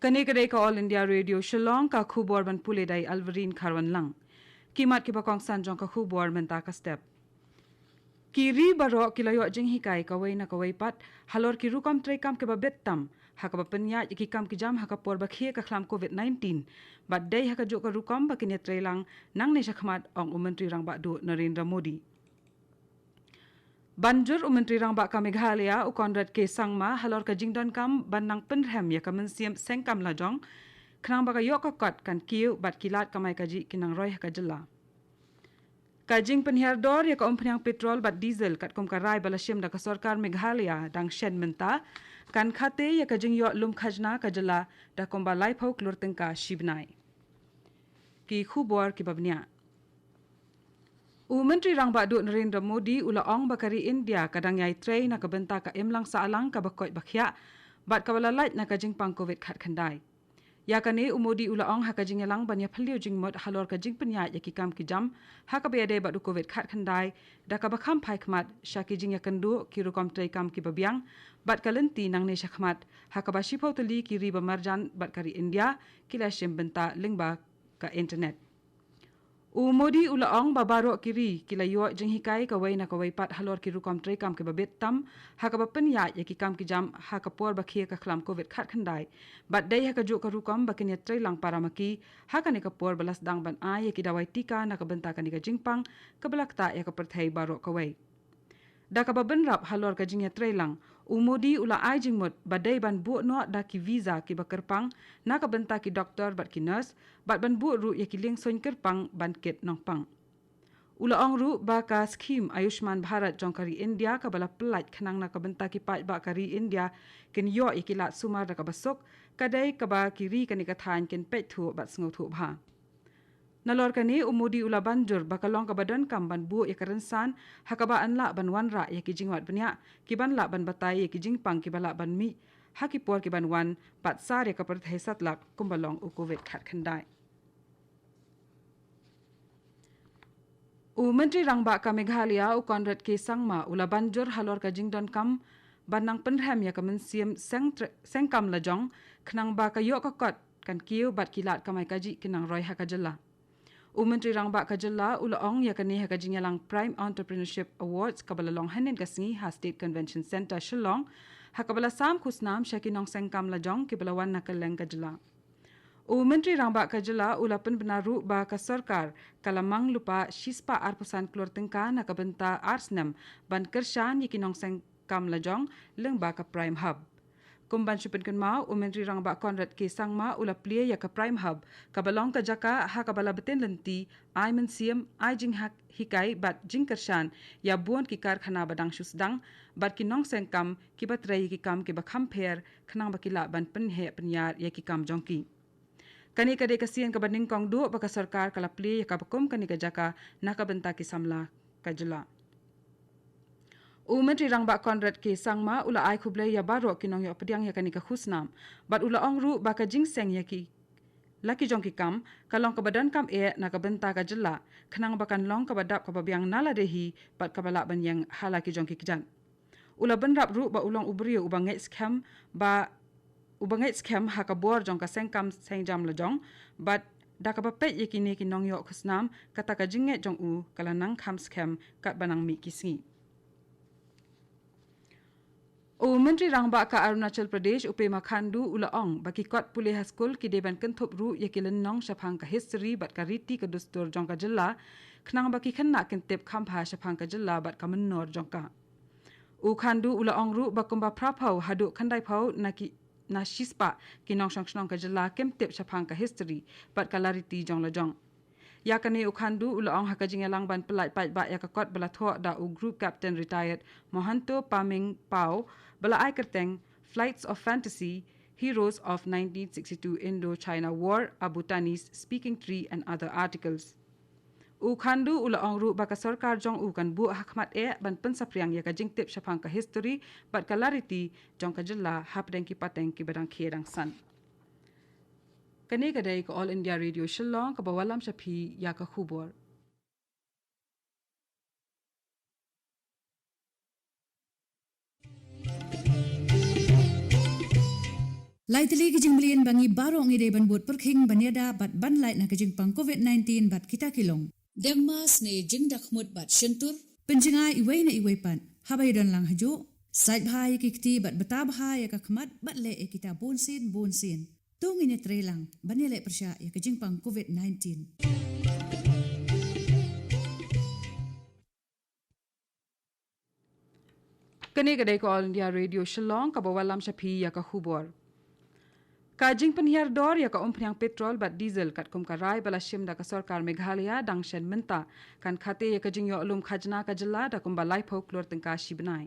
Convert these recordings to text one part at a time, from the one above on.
Kani-kadai ka All India Radio Shillong ka khubor ban pule dai Alvarin Kharwan lang. Kimat ki bakong sanjong ka khubor menta ka step. Kiri baro kilayo jing hikai kawai na kawai pat halor ki rukam tray kam ke babet tam haka bapenya ki kam ki jam haka por bakhe ka khlam COVID-19 bat dai haka jo ka rukam bakinya tray lang nang ne shakmat ong Menteri Rang Bakdu Narendra Modi. Banjur Menteri Rang Bak Meghalaya Konrad K Sangma halor ka jingdon kam banang penrem ya ka mensiam sengkam lajong khnang baka yok ka kot kan kiu bat kilat kamai kaji kinang roy ka jela. Kajing penherdor ya ka umpenyang petrol bat diesel kat kum karai balashim da ka sarkar Meghalaya dang shen menta kan khate ya ka jing yok lum khajna ka jela da komba lai phok lur tengka shibnai. Ki khubor ki babnya Menteri Rang Bakdu Narendra Modi ula ong bakari India kadang yai tray na kabenta ka imlang sa alang ka bakoi bakhya bat kawalalait na kajing pang COVID khat khandai. Ya kani Modi ula ong hakajing yalang banya phaliu jing mod halor kajing penya yaki kam ki jam hakabayade badu COVID khat khandai da ka bakham phai khmat shaki jing yakandu ki rukom tray kam ki babyang bat kalenti nang ne shakhmat hakabashi photali ki riba marjan bat kari India kila shim benta lingba ka internet. Modi ula ong babaro kiri kila yo jeng hikai kawai na kawai pat halor ki rukom tray kam ke babet tam haka bapen ya ki kam ki jam haka por bakhe ka khlam COVID khat khandai bat dai haka jo ka rukom bakin ya tray lang paramaki haka ne ka por balas dang ban a ki dawai tika na ka benta ka ni ka jingpang ka balakta ya ka perthai baro kawai da ka baben rap halor ka jing ya tray lang Modi ula ai jing mot badai ban bu no da ki visa ki bakerpang na ka benta ki doktor bat ki nurse bat ban bu ru ya ki ling son kerpang ban ket nong pang ula ong ru ba ka scheme Ayushman Bharat jongkari India ka bala plat khanang na ka benta ki pat ba kari India ken yo ikilat sumar da ka basok kadai ka ba ki ri ka ni ka than ken pet thu bat sngo thu bha Nalor kani Modi ula banjur bakalong ka badan kam ban bu ya karensan hakaba anla ban wanra ya ki jingwat benya ki ban la ban batai ya ki jingpang ki bala ban mi haki por ki ban wan pat sar ya ka perthai satlak kumbalong COVID khat khandai Menteri Rang Bak Meghalaya Konrad K Sangma ula banjur halor ka jingdon kam banang penrem ya ka mensiam sengkam lajong khnang ba ka yo ka kot kan kiu bat kilat kamai kaji kinang roy hakajalla Menteri Rang Bak Kajalla ula ong ya kani haka jingalang Prime Entrepreneurship Awards kabalalong hanin kasngi ha State Convention Center Shillong hakabala sam khusnam shakinong sengkam lajong kibalawan nakaleng Kajalla Menteri Rang Bak Kajalla ula pen benaru ba ka sarkar kalamang lupa shispa arpusan klor tengka nakabenta arsnem ban kershan yikinong sengkam lajong leng ba ka Prime Hub Kumban syupen kenmau Menteri Rang Bak Konrad K Sangma ula plia ya ka Prime Hub kabalong ka jaka ha kabala beten lenti ai mensiam ai jing hak hikai bat jing kershan ya buon ki karkhana badang shusdang bat ki nong sengkam ki batrai ki kam ki bakham pher khnang bakila ban penhe penyar ya ki kam jongki kani kade kasian ka baning kong du baka sarkar kala plia ya ka bakum kani ka jaka nakabenta ki samla kajula Menteri Rang Bak Konrad K Sangma ula ai khublai ya baro kinong yo pediang ya kani ka khusnam bat ula ong ru baka jingseng ya ki laki jong ki kam kalong ka badan kam na ka benta ka jela khnang bakan long ka badap ka babiang nala dehi bat ka bala ban yang halaki jong ki kijan ula benrap ru ba ulong ubrio ubangai scam ha ka bor jong ka sengkam sengjam la jong bat da ka bapet yakini kinong yo khusnam kata ka jinge jong u kalanang kham scam kat banang mi kisngi Menteri Rang Bak ka Arunachal Pradesh Upema Khandu ula ong baki kot pulih haskul ki deban kenthop ru yakilen nong shaphang ka history bat ka riti ka dustur jong ka jilla khnang baki khanna kentep khampha shaphang ka jilla bat ka mennor jong ka Khandu ula ong ru bakumba praphau hadu khandai phau na shispa ki nong shong ka jilla kemtep shaphang ka history bat ka lariti jong la jong Yakane Khandu ula ong hakajingalang ban pelat pat ba yakakot bala tho da group captain retired Mohanto Paming Pau bala ai kerteng Flights of Fantasy Heroes of 1962 Indo-China War Abu Tanis Speaking Tree and other articles Khandu ulaong ru baka sarkar jong kan bu hakmat ban pensapriang ya ka jingtip syapang ka history bat clarity jong ka jilla hapdeng ki pateng ki badang khierang san. Kani kadai ka All India Radio Shillong ka bawalam syapi ya ka khubor. Laitili kijing belian bangi barong ide ban buat perking banyada bat ban lait na kijing pang COVID-19 bat kita kilong. Dengmas ne jing dakmut bat syentur. Penjengai iway na iway pan. Habay don lang haju. Sait bahaya kikti bat beta bahaya kakmat bat le kita bonsin. Tung ini trelang banile persya ya kijing pang COVID-19. Kani kadai ka All India Radio Shillong ka bawalam syapi ya ka khubor. Kajing penhiar dor ya ka umpriang petrol bat diesel kat kum karai bala shim da ka sarkar Meghalaya dang shen menta kan khate ya kajing yo alum khajna ka jela da kum balai phok lor tengka shibnai.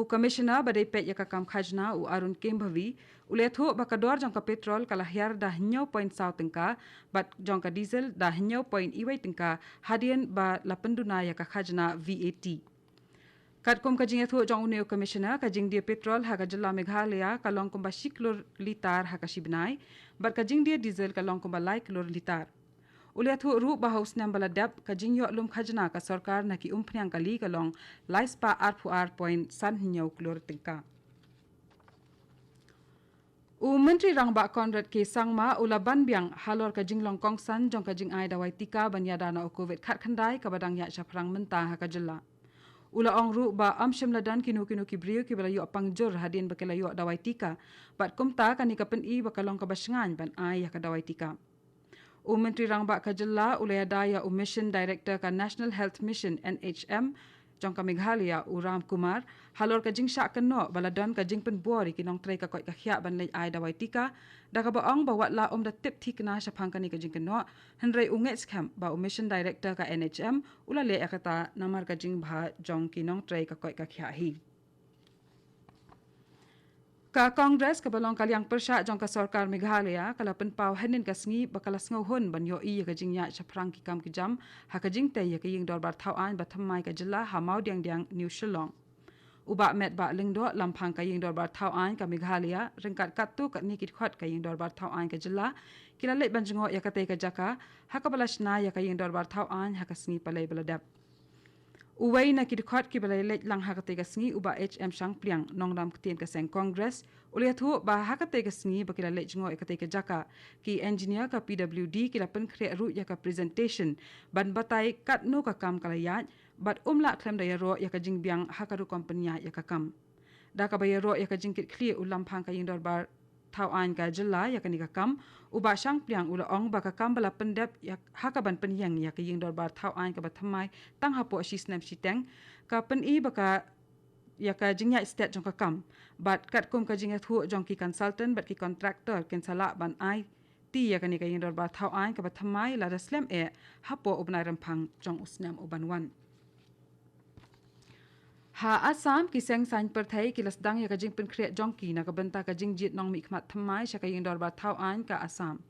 Commissioner badai pet ya ka kam khajna Arun Kembhavi uletho ba ka dor jong ka petrol kala hiar da hinyo point saw tengka bat jong ka diesel da hinyo point iwai tengka hadian ba lapenduna ya ka khajna VAT. Katkum kajing etho jong uneo commissioner kajing dia petrol ha kajilla Meghalaya kalong kumba shiklor litar ha kashibnai bat kajing dia diesel kalong kumba lai kilor litar. Ule etho ru ba haus nam bala dab kajing yo lum khajna ka sarkar na ki umphnyang kali kalong lai spa R4 point san hinyo kilor tingka. Menteri Rangba Conrad K. Sangma ula banbiang halor kajing longkong san jong kajing ai dawai tika banyada na COVID khat khandai ka badang ya syafrang menta ha kajilla. Ula ong ru ba amshim ladan kinu ki brio ki bala yo pangjur hadin bakela yo dawai tika bat kumta kani ka pen I bakalong ka basngan ban ai ya ka dawai tika. Menteri Rangba ka jilla ula daya mission director ka National Health Mission NHM jong ka Meghalaya Ram Kumar halor ka jing syak keno baladon ka jing pen buari kinong tray ka koi ka khya ban lei ai dawai tika da ka baong ba watla da tip thi kana syapang kani ka jing keno henrei unget skam ba mission director ka NHM ula le akata namar ka jing bha jong kinong tray ka koi ka khya hi. Ka Congress ka balong kalyang persya jong ka sarkar Meghalaya kala penpau henin ka sngi bakala sngo hun ban yo I ka jing ya chaprang ki kam ki jam ha ka jing te ya ka ying dor bar thau an ba thammai ka jilla ha mau diang New Shillong. Uba met ba lingdo lampang ka ying dor bar thau an ka Meghalaya ringkat katu ka nikit khot ka ying dor bar thau an ka jilla kila le ban jingo ya ka te ka jaka ha ka balashna ya ka ying dor bar thau an ha ka sngi palai baladap. Uway na kidikot ki balay leit lang hakate ka sngi uba HM Shang Pliang nongdam ktien ka seng Congress uliathu ba hakate ka sngi bakila leit jingo ikate ka jaka ki engineer ka PWD kila pen kre ru ya ka presentation ban batai kat no ka kam kalayat bat umla klem da yaro ya ka jingbiang hakaru kompanya ya ka kam da ka bayaro ya ka jingkit clear ulam phang ka yindor bar thau an ka jilla ya ka ni ka kam uba Shang Pliang ula ong ba ka kam bala pendep ya hakaban penyang ya ka yingdor bar thau an ka bathamai tang hapo shi snap shi teng ka pen I baka ya ka jingya stat jong ka kam bat kat kum ka jingya thu jong ki consultant bat ki contractor ken sala ban ai ti ya ka ni ka yingdor bar thau an ka bathamai la da slam hapo ubnai rampang jong usnam uban wan. Ha Assam ki seng san perthai ki lasdang ya ka jing pen kre jongki na ka benta ka jing jit nong mi khmat thammai sha ka ying dor ba thau an ka Assam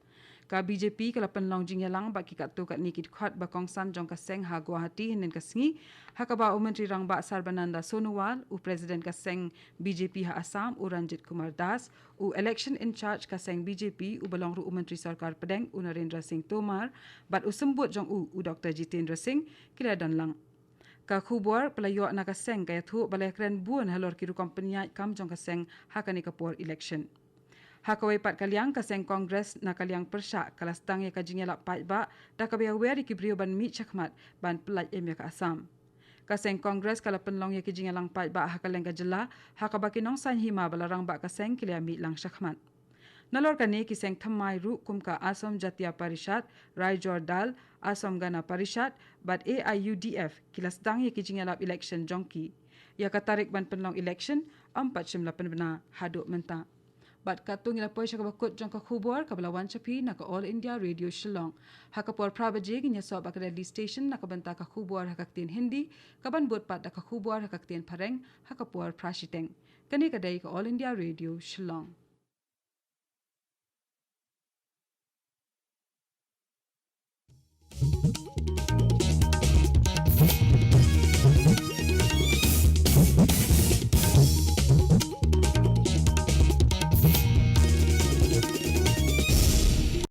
ka BJP ka lapan long jing yalang ba ki ka tu ka nikit khot ba kong san jong ka seng ha Guwahati hinen ka sngi ha ka ba Menteri Rangba Sarbananda Sonowal president ka seng BJP ha Assam Ranjit Kumar Das election in charge ka seng BJP balong ru Menteri Sarkar Pedeng Narendra Singh Tomar bat sembut jong Dr Jitendra Singh kila dan lang ka khubor pelayo na kaseng kaya thu balay kren buon halor kiru kompanya kam jong kaseng hakani kapor election. Hakaway pat kalyang kaseng Congress na kalyang persya kalastang ya kajingya lakpat ba da kabaya weri kibrio ban mi chakmat ban pelaj ya ka Assam. Kaseng Congress kala penlong ya kajingya langpat ba hakaleng kajela hakabakinong san hima balarang ba kaseng kilya mi lang chakmat. Nalor kani kiseng thammai ru kumka Assam Jatiya Parishad, Raijor Dal, Assam Gana Parishad, but AIUDF kilasdang ya kijingalap election jongki. Ya katarik ban penlong election, 4.8 bena haduk menta. Bat katung ilapoy siya kabakot jong kakubor kabalawan siya na ka All India Radio Shillong. Hakapor prabaje ginya sob akadali station nakabanta kakubor hakaktin Hindi, kabanbot pat na kakubor hakaktin Pareng, hakapor prashiteng. Kani kaday ka All India Radio Shillong.